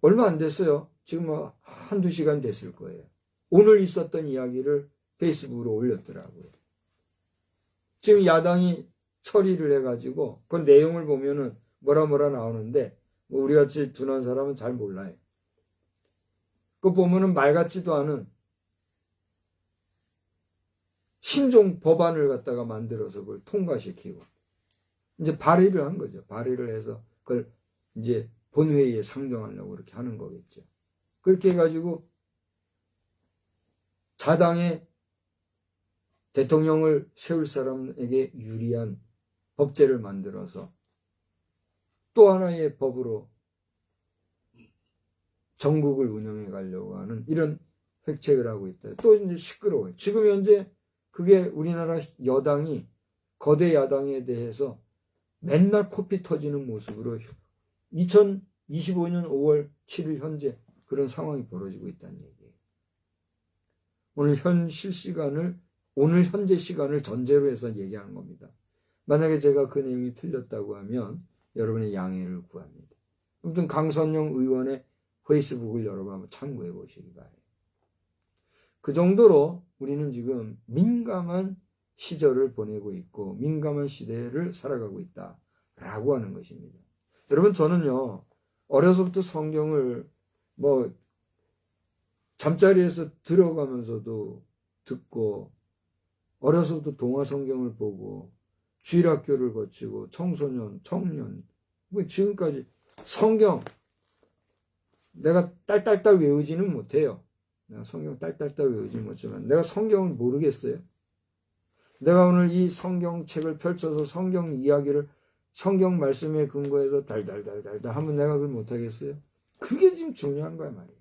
얼마 안 됐어요. 지금 한두 시간 됐을 거예요. 오늘 있었던 이야기를 페이스북으로 올렸더라고요. 지금 야당이 처리를 해가지고 그 내용을 보면은 뭐라 나오는데 우리같이 둔한 사람은 잘 몰라요. 그거 보면은 말 같지도 않은 신종 법안을 갖다가 만들어서 그걸 통과시키고 이제 발의를 한 거죠. 발의를 해서 그걸 이제 본회의에 상정하려고 그렇게 하는 거겠죠. 그렇게 해가지고 자당의 대통령을 세울 사람에게 유리한 법제를 만들어서 또 하나의 법으로 전국을 운영해 가려고 하는 이런 획책을 하고 있다. 또 이제 시끄러워요. 지금 현재 그게 우리나라 여당이 거대 야당에 대해서 맨날 코피 터지는 모습으로 2025년 5월 7일 현재 그런 상황이 벌어지고 있다는 얘기예요. 오늘 현재 시간을 전제로 해서 얘기하는 겁니다. 만약에 제가 그 내용이 틀렸다고 하면 여러분의 양해를 구합니다. 아무튼 강선영 의원의 페이스북을 여러분 한번 참고해 보시기 바래요. 그 정도로 우리는 지금 민감한 시절을 보내고 있고 민감한 시대를 살아가고 있다라고 하는 것입니다. 여러분 저는요 어려서부터 성경을 잠자리에서 들어가면서도 듣고 어려서부터 동화 성경을 보고 주일학교를 거치고 청소년, 청년 지금까지 성경 내가 딸딸딸 외우지는 못해요. 내가 성경 딸딸딸 외우지는 못하지만 내가 성경을 모르겠어요. 내가 오늘 이 성경책을 펼쳐서 성경 이야기를 성경 말씀에 근거해서 달달달달달 하면 내가 그걸 못하겠어요? 그게 지금 중요한 거야 말이에요.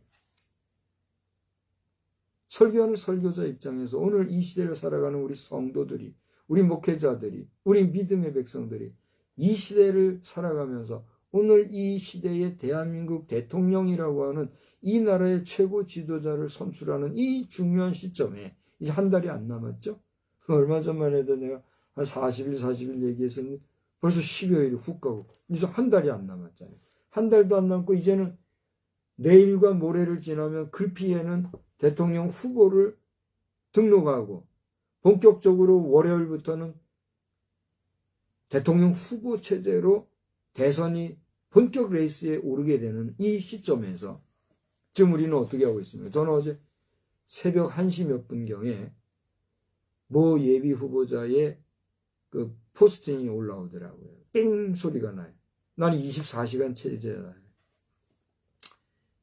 설교하는 설교자 입장에서 오늘 이 시대를 살아가는 우리 성도들이 우리 목회자들이 우리 믿음의 백성들이 이 시대를 살아가면서 오늘 이 시대의 대한민국 대통령이라고 하는 이 나라의 최고 지도자를 선출하는 이 중요한 시점에 이제 한 달이 안 남았죠? 얼마 전만 해도 내가 한 40일 얘기했었는데 벌써 10여일이 훅 가고 이제 한 달이 안 남았잖아요. 한 달도 안 남고 이제는 내일과 모레를 지나면 글피에는 대통령 후보를 등록하고 본격적으로 월요일부터는 대통령 후보 체제로 대선이 본격 레이스에 오르게 되는 이 시점에서 지금 우리는 어떻게 하고 있습니까? 저는 어제 새벽 1시 몇 분경에 모 예비 후보자의 그 포스팅이 올라오더라고요. 삥 소리가 나요. 나는 24시간 체제다.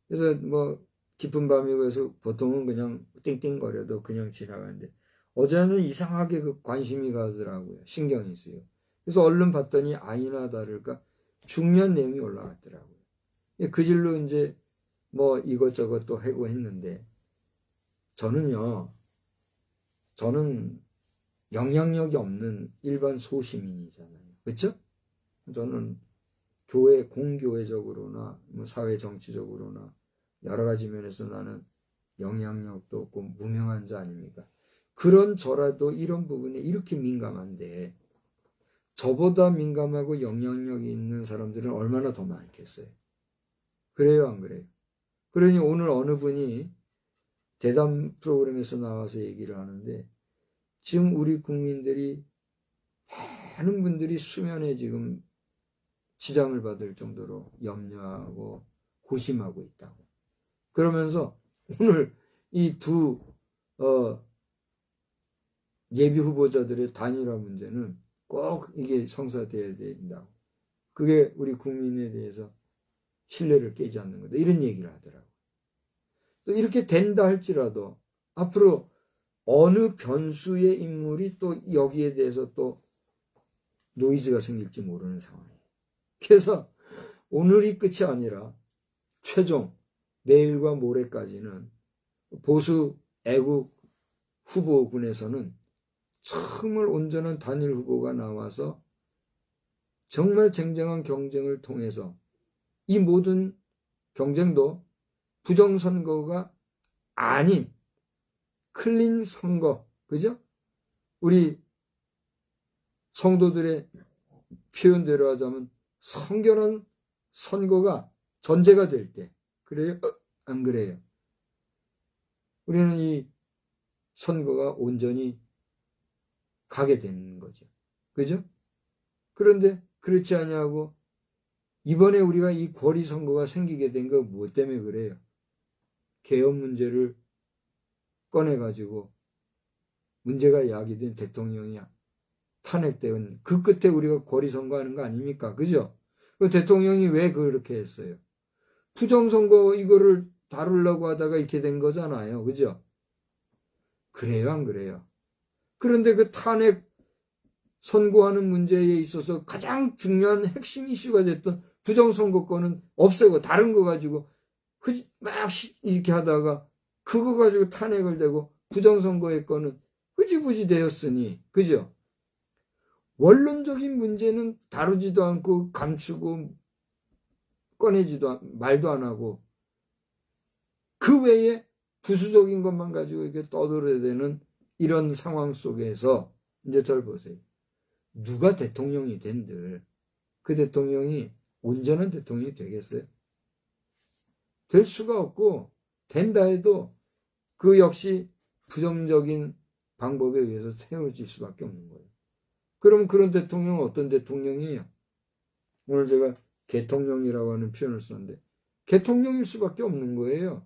그래서 깊은 밤이고 해서 보통은 그냥 띵띵거려도 그냥 지나가는데 어제는 이상하게 그 관심이 가더라고요. 신경이 쓰여. 그래서 얼른 봤더니 아니나 다를까 중요한 내용이 올라갔더라고요. 그 질로 이제 이것저것 또 하고 했는데 저는 영향력이 없는 일반 소시민이잖아요. 그렇죠? 저는 공교회적으로나 사회 정치적으로나 여러 가지 면에서 나는 영향력도 없고 무명한 자 아닙니까? 그런 저라도 이런 부분에 이렇게 민감한데 저보다 민감하고 영향력이 있는 사람들은 얼마나 더 많겠어요? 그래요, 안 그래요? 그러니 오늘 어느 분이 대담 프로그램에서 나와서 얘기를 하는데 지금 우리 국민들이 많은 분들이 수면에 지금 지장을 받을 정도로 염려하고 고심하고 있다고. 그러면서 오늘 이 두 예비 후보자들의 단일화 문제는 꼭 이게 성사돼야 된다고. 그게 우리 국민에 대해서 신뢰를 깨지 않는 거다. 이런 얘기를 하더라고요. 또 이렇게 된다 할지라도 앞으로 어느 변수의 인물이 또 여기에 대해서 또 노이즈가 생길지 모르는 상황이에요. 그래서 오늘이 끝이 아니라 최종 내일과 모레까지는 보수 애국 후보군에서는 정말 온전한 단일 후보가 나와서 정말 쟁쟁한 경쟁을 통해서 이 모든 경쟁도 부정선거가 아닌 클린 선거, 그죠? 우리 성도들의 표현대로 하자면 성결한 선거가 전제가 될 때, 그래요? 안 그래요? 우리는 이 선거가 온전히 가게 되는 거죠. 그죠? 그런데 그렇지 아니하고 이번에 우리가 이 고리 선거가 생기게 된 거 뭐 때문에 그래요? 개헌 문제를 꺼내가지고 문제가 야기된 대통령이 탄핵된 그 끝에 우리가 고리 선거하는 거 아닙니까? 그죠? 그 대통령이 왜 그렇게 했어요? 부정선거 이거를 다루려고 하다가 이렇게 된 거잖아요. 그죠? 그래요, 안 그래요? 그런데 그 탄핵 선고하는 문제에 있어서 가장 중요한 핵심 이슈가 됐던 부정선거권은 없애고 다른 거 가지고 막 이렇게 하다가 그거 가지고 탄핵을 대고 부정선거의 건은 흐지부지 되었으니, 그죠? 원론적인 문제는 다루지도 않고 감추고 꺼내지도 말도 안 하고 그 외에 부수적인 것만 가지고 이렇게 떠들어대는 이런 상황 속에서 이제 잘 보세요. 누가 대통령이 된들 그 대통령이 온전한 대통령이 되겠어요? 될 수가 없고, 된다 해도 그 역시 부정적인 방법에 의해서 세워질 수밖에 없는 거예요. 그럼 그런 대통령은 어떤 대통령이에요? 오늘 제가 개통령이라고 하는 표현을 썼는데 개통령일 수밖에 없는 거예요.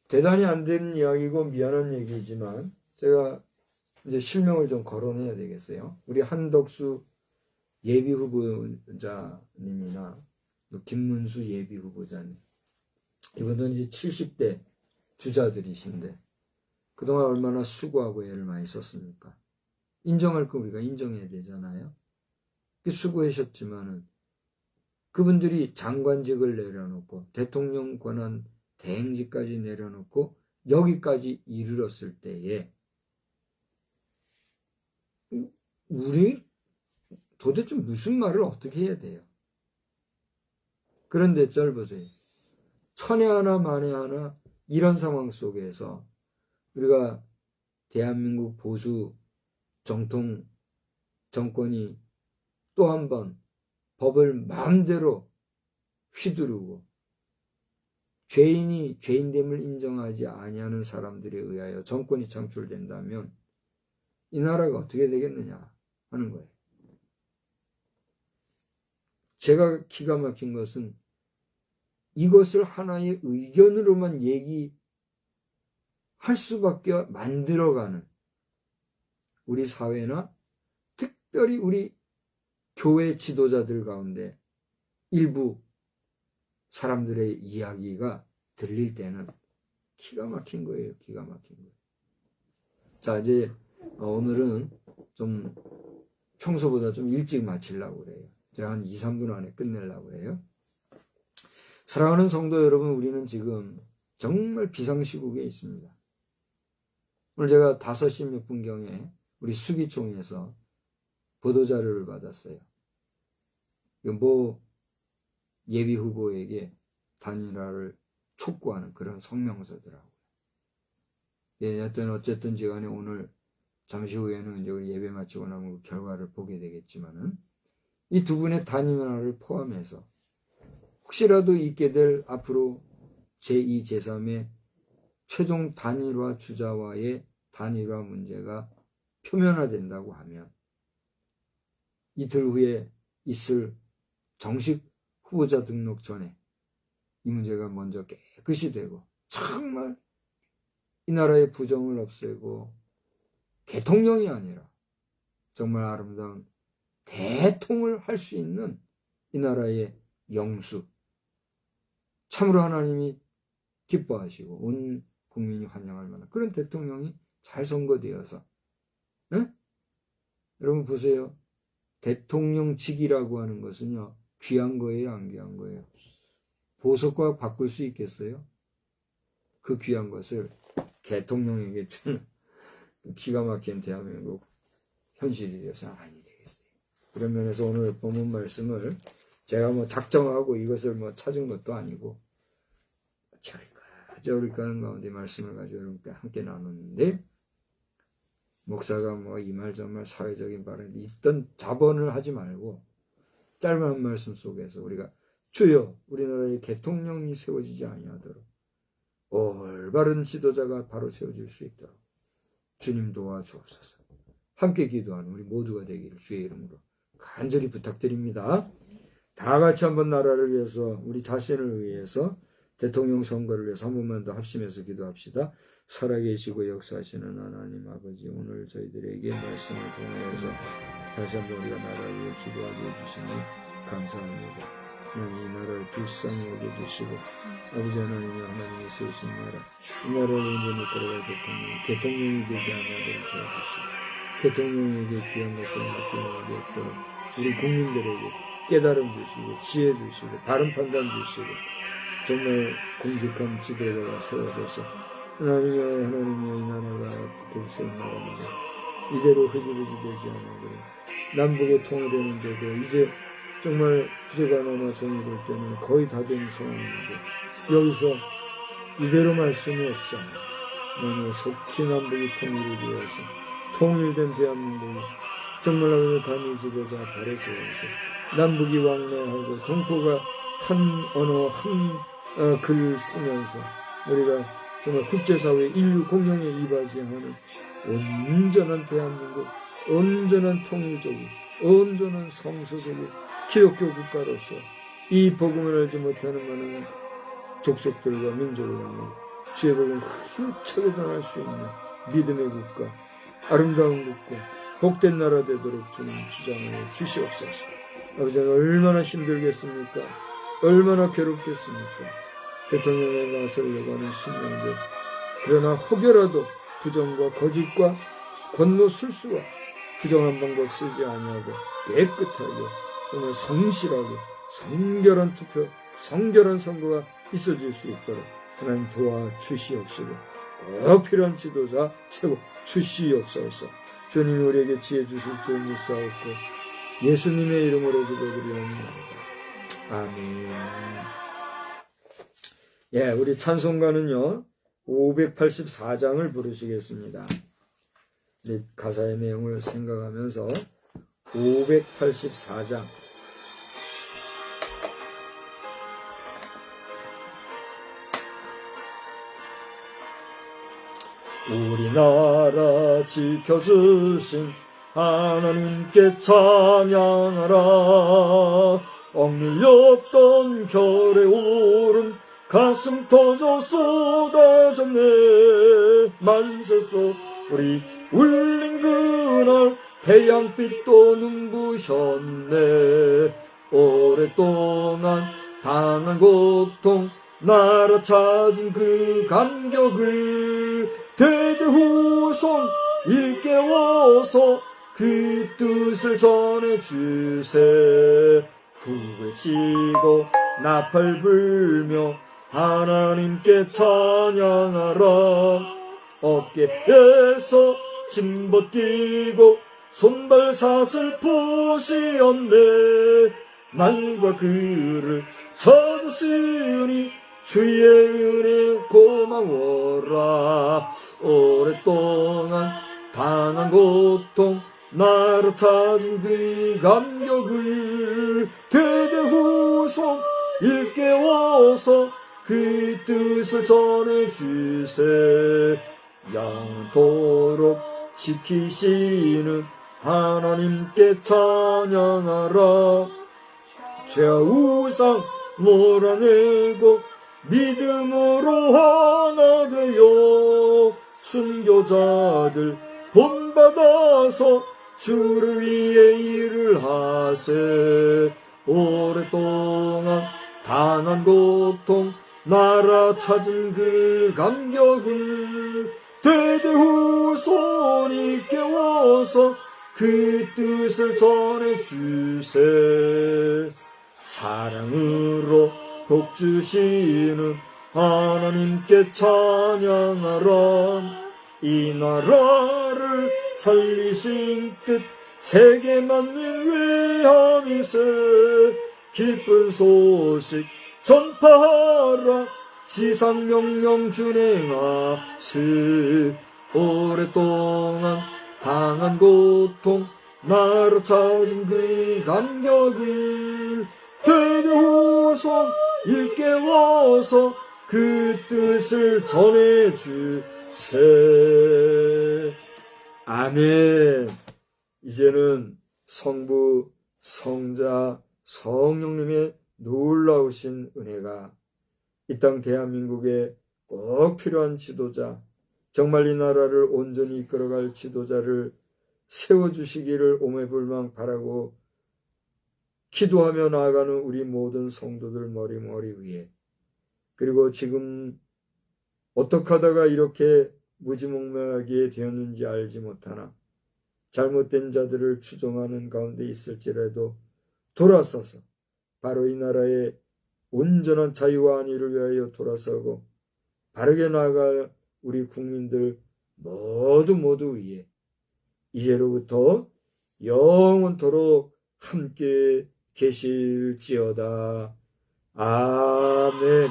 대단히 안 되는 이야기고 미안한 얘기지만 제가 이제 실명을 좀 거론해야 되겠어요. 우리 한덕수 예비후보자님이나 김문수 예비후보자님, 이분들은 이제 70대 주자들이신데 그동안 얼마나 수고하고 애를 많이 썼습니까? 인정할 거 우리가 인정해야 되잖아요. 수고하셨지만은 그분들이 장관직을 내려놓고 대통령 권한 대행직까지 내려놓고 여기까지 이르렀을 때에 우리 도대체 무슨 말을 어떻게 해야 돼요? 그런데 절 보세요. 천에 하나 만에 하나 이런 상황 속에서 우리가 대한민국 보수 정통 정권이 또 한 번 법을 마음대로 휘두르고 죄인이 죄인됨을 인정하지 아니하는 사람들에 의하여 정권이 창출된다면 이 나라가 어떻게 되겠느냐 하는 거예요. 제가 기가 막힌 것은 이것을 하나의 의견으로만 얘기할 수밖에 만들어가는 우리 사회나 특별히 우리 교회 지도자들 가운데 일부 사람들의 이야기가 들릴 때는 기가 막힌 거예요. 기가 막힌 거예요. 자, 이제 오늘은 좀 평소보다 좀 일찍 마치려고 그래요. 제가 한 2, 3분 안에 끝내려고 해요. 사랑하는 성도 여러분, 우리는 지금 정말 비상시국에 있습니다. 오늘 제가 5시 몇 분경에 우리 수기총에서 보도자료를 받았어요. 뭐 예비 후보에게 단일화를 촉구하는 그런 성명서더라고요. 예, 어쨌든 간에 오늘 잠시 후에는 이제 우리 예배 마치고 나면 그 결과를 보게 되겠지만은 이 두 분의 단일화를 포함해서 혹시라도 있게 될 앞으로 제2, 제3의 최종 단일화 주자와의 단일화 문제가 표면화된다고 하면 이틀 후에 있을 정식 후보자 등록 전에 이 문제가 먼저 깨끗이 되고 정말 이 나라의 부정을 없애고 대통령이 아니라 정말 아름다운 대통을 할 수 있는 이 나라의 영수, 참으로 하나님이 기뻐하시고 온 국민이 환영할 만한 그런 대통령이 잘 선거되어서, 네? 여러분 보세요. 대통령직이라고 하는 것은요, 귀한 거예요, 안 귀한 거예요? 보석과 바꿀 수 있겠어요? 그 귀한 것을 대통령에게 주는 기가 막힌 대한민국 현실이 되어서 아니 되겠어요. 그런 면에서 오늘 본문 말씀을 제가 뭐 작정하고 이것을 뭐 찾은 것도 아니고 저리까 하는 가운데 말씀을 가지고 여러분께 함께 나눴는데, 목사가 뭐 이 말 저 말 사회적인 발언이 있던 자본을 하지 말고 짧은 한 말씀 속에서 우리가 주여 우리나라의 대통령이 세워지지 아니하도록 올바른 지도자가 바로 세워질 수 있도록 주님 도와주옵소서. 함께 기도하는 우리 모두가 되기를 주의 이름으로 간절히 부탁드립니다. 다 같이 한번 나라를 위해서, 우리 자신을 위해서 대통령 선거를 위해서 한 번만 더 합심해서 기도합시다. 살아계시고 역사하시는 하나님 아버지, 오늘 저희들에게 말씀을 통해서 다시 한번 우리가 나라를 위해 기도하게 해주시니 감사합니다. 하나님, 이 나라를 불쌍히 여겨주시고 아버지 하나님이 하나님이 세우신 나라, 이 나라를 온전히 걸어갈 대통령이 되지 않게 도와주시고 대통령에게 귀한 것을 맡기는 게 없도록 우리 국민들에게 깨달음 주시고 지혜 주시고 바른 판단 주시고 정말 공직한 지도자가 세워져서 하나님의 이 나라가 되세운 나라입니다. 이대로 흐지부지 되지 않으므로 남북의 통일되는데도 이제 정말 부재가 남아 종이될 때는 거의 다 된 상황인데 여기서 이대로 말씀이 없어. 너는 속히 남북이 통일이 되어서 통일된 대한민국이 정말 아버지 단일 지도자 바로 세워서 남북이 왕래하고 동포가 한 언어 한 글을 쓰면서 우리가 정말 국제사회 인류 공영에 이바지하는 온전한 대한민국, 온전한 통일적이고 온전한 성서적인 기독교 국가로서 이 복음을 알지 못하는 많은 족속들과 민족을 향해 주의 복음을 힘차게 전할 수 있는 믿음의 국가, 아름다운 국가, 복된 나라 되도록 주는 주장을 주시옵소서. 아버지는 얼마나 힘들겠습니까? 얼마나 괴롭겠습니까? 대통령에 나서려고 하는 신명들, 그러나 혹여라도 부정과 거짓과 권모술수와 부정한 방법 쓰지 아니하고 깨끗하게 정말 성실하게 성결한 투표, 성결한 선거가 있어질 수 있도록 하나님 도와주시옵시고 꼭 필요한 지도자 세워 주시옵소서. 주님 우리에게 지혜 주실 줄 믿사옵고 예수님의 이름으로 기도드리옵나이다. 아멘. 예, 우리 찬송가는요 584장을 부르시겠습니다. 가사의 내용을 생각하면서 584장 우리나라 지켜주신 하나님께 찬양하라. 억눌렸던 결의 오름 가슴 터져 쏟아졌네. 만세 소리 울린 그날 태양빛도 눈부셨네. 오랫동안 당한 고통 나라 찾은 그 감격을 대대후손 일깨워서 그 뜻을 전해주세. 북을 치고 나팔 불며 하나님께 찬양하라. 어깨에서 짐 벗기고 손발 사슬 푸시었네. 만과 그를 찾았으니 주의 은혜 고마워라. 오랫동안 당한 고통 나라 찾은 그 감격을 대대후손 일깨워서 그 뜻을 전해주세. 영토록 지키시는 하나님께 찬양하라. 죄와 우상 몰아내고 믿음으로 하나 되어 순교자들 본받아서 주를 위해 일을 하세. 오랫동안 당한 고통 나라 찾은 그 감격을 대대후손 일깨워서 그 뜻을 전해주세. 사랑으로 복 주시는 하나님께 찬양하라. 이 나라를 살리신 뜻 세계 만민 위함일세. 기쁜 소식 전파하라. 지상명령 준행하세. 오랫동안 당한 고통 나라 찾은 그 감격을 대대후손 일깨워서 그 뜻을 전해주세. 아멘. 이제는 성부, 성자, 성령님의 놀라우신 은혜가 이 땅 대한민국에 꼭 필요한 지도자, 정말 이 나라를 온전히 이끌어갈 지도자를 세워주시기를 오매불망 바라고 기도하며 나아가는 우리 모든 성도들 머리 위에, 그리고 지금 어떻게 하다가 이렇게 무지몽매하게 되었는지 알지 못하나 잘못된 자들을 추종하는 가운데 있을지라도 돌아서서 바로 이 나라의 온전한 자유와 안위를 위하여 돌아서고 바르게 나아갈 우리 국민들 모두 위에 이제로부터 영원토록 함께 계실지어다. 아멘. 아멘.